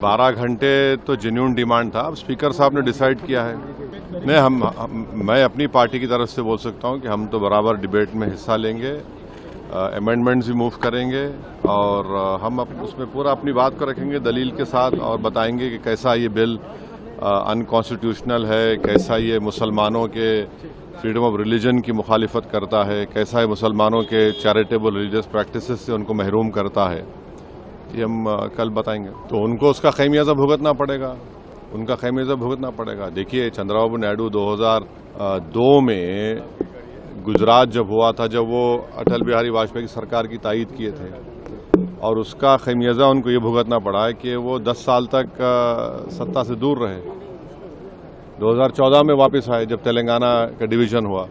12 घंटे तो genuine demand था। अब स्पीकर साहब ने डिसाइड किया है। नहीं, मैं अपनी पार्टी की तरफ से बोल सकता हूं कि हम तो बराबर डिबेट में हिस्सा लेंगे, अमेंडमेंट्स भी मूव करेंगे और हम उसमें पूरा अपनी बात को रखेंगे दलील के साथ और बताएंगे कि कैसा ये बिल अनकॉन्स्टिट्यूशनल है, कैसा ये मुसलमानों के फ्रीडम ऑफ रिलीजन की मुखालिफत करता है, कैसा ये मुसलमानों के चैरिटेबल रिलीजियस प्रैक्टिसेस से उनको महरूम करता है। ये हम कल बताएंगे। तो उनको उसका खैमियाजा भुगतना पड़ेगा। देखिए, चंद्रबाबू नायडू 2002 में गुजरात जब हुआ था, जब वो अटल बिहारी वाजपेयी की सरकार की तायीद किए थे और उसका खैमियाजा उनको ये भुगतना पड़ा है कि वो 10 साल तक सत्ता से दूर रहे। 2014 में वापस आए जब तेलंगाना का डिवीजन हुआ।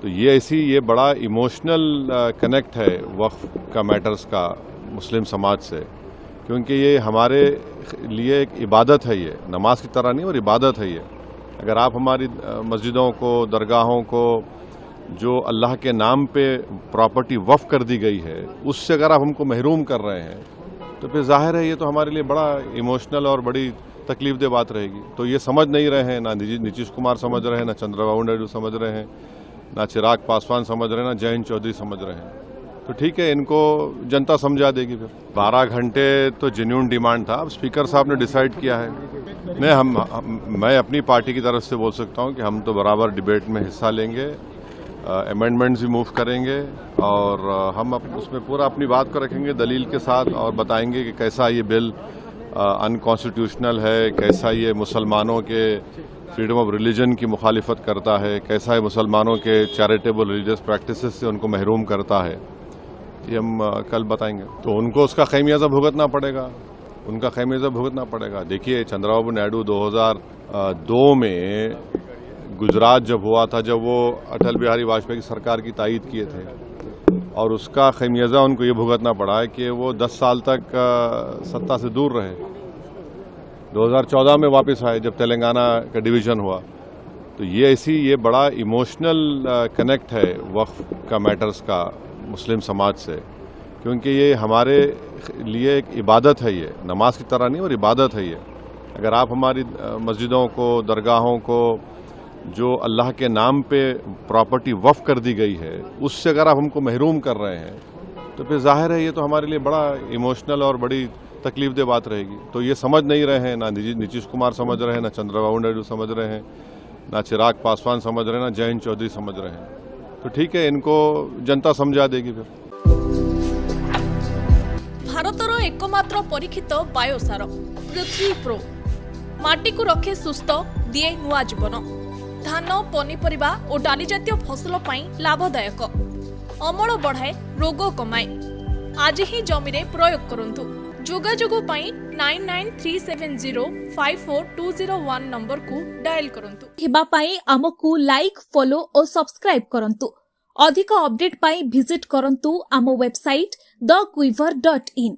तो ये बड़ा इमोशनल कनेक्ट है वक्फ का मैटर्स का मुस्लिम समाज से, क्योंकि ये हमारे लिए एक इबादत है। ये नमाज की तरह नहीं और इबादत है। ये अगर आप हमारी मस्जिदों को, दरगाहों को जो अल्लाह के नाम पे प्रॉपर्टी वक्फ कर दी गई है, उससे अगर आप हमको महरूम कर रहे हैं तो फिर जाहिर है ये तो हमारे लिए बड़ा इमोशनल और बड़ी तकलीफ दे बात रहेगी। तो ये समझ नहीं रहे हैं, ना नीतीश कुमार समझ रहे हैं, ना चंद्रबाबू नायडू समझ रहे हैं, ना चिराग पासवान समझ रहे हैं, ना जयंत चौधरी समझ रहे हैं। तो ठीक है, इनको जनता समझा देगी। फिर 12 घंटे तो जेन्युइन डिमांड था। अब स्पीकर साहब ने डिसाइड किया है। नहीं, मैं अपनी पार्टी की तरफ से बोल सकता हूं कि हम तो बराबर डिबेट में हिस्सा लेंगे, अमेंडमेंट्स भी मूव करेंगे और हम उसमें पूरा अपनी बात को रखेंगे दलील के साथ और बताएंगे कि कैसा ये बिल अनकॉन्स्टिट्यूशनल है, कैसा ये मुसलमानों के फ्रीडम ऑफ रिलीजन की मुखालिफत करता है, कैसा ये मुसलमानों के चैरिटेबल रिलीजियस प्रैक्टिसेस से उनको महरूम करता है। ये हम कल बताएंगे। तो उनको उसका खैमियाजा भुगतना पड़ेगा। देखिए, चंद्रबाबू नायडू 2002 में गुजरात जब हुआ था, जब वो अटल बिहारी वाजपेयी की सरकार की तायीद किए थे और उसका खैमियाजा उनको ये भुगतना पड़ा है कि वो 10 साल तक सत्ता से दूर रहे। 2014 में वापस आए जब तेलंगाना का डिवीजन हुआ। तो ये बड़ा इमोशनल कनेक्ट है वक्फ का मैटर्स का मुस्लिम समाज से, क्योंकि ये हमारे लिए एक इबादत है। ये नमाज की तरह नहीं और इबादत है। ये अगर आप हमारी मस्जिदों को, दरगाहों को जो अल्लाह के नाम पे प्रॉपर्टी वक्फ कर दी गई है, उससे अगर आप हमको महरूम कर रहे हैं तो फिर जाहिर है ये तो हमारे लिए बड़ा इमोशनल और बड़ी तकलीफ दे बात रहेगी। तो ये समझ नहीं रहे हैं, ना नीतीश कुमार समझ रहे हैं, ना चंद्रबाबू नायडू समझ रहे हैं, ना चिराग पासवान समझ रहे हैं, ना जयंत चौधरी समझ रहे हैं। तो ठीक है, इनको जनता समझा देगी। फिर भारतर एकमात्र परीक्षित बायोसार पृथ्वी प्रो माटी को रखे सुस्थ, दिए नुआ जीवन। धान, पनीपरिबा और डाली जातीय फसल पाई लाभदायक, अमल बढ़ाए, रोग कमाए। आज ही जमी रे प्रयोग करंतु। जोगाजोग पाई 9937054201 नंबर को डायल करंतु। हेबा पाई आमकु लाइक, फॉलो और सब्सक्राइब करंतु। अधिक अपडेट पाई विजिट करंतु आम वेबसाइट thequiver.in।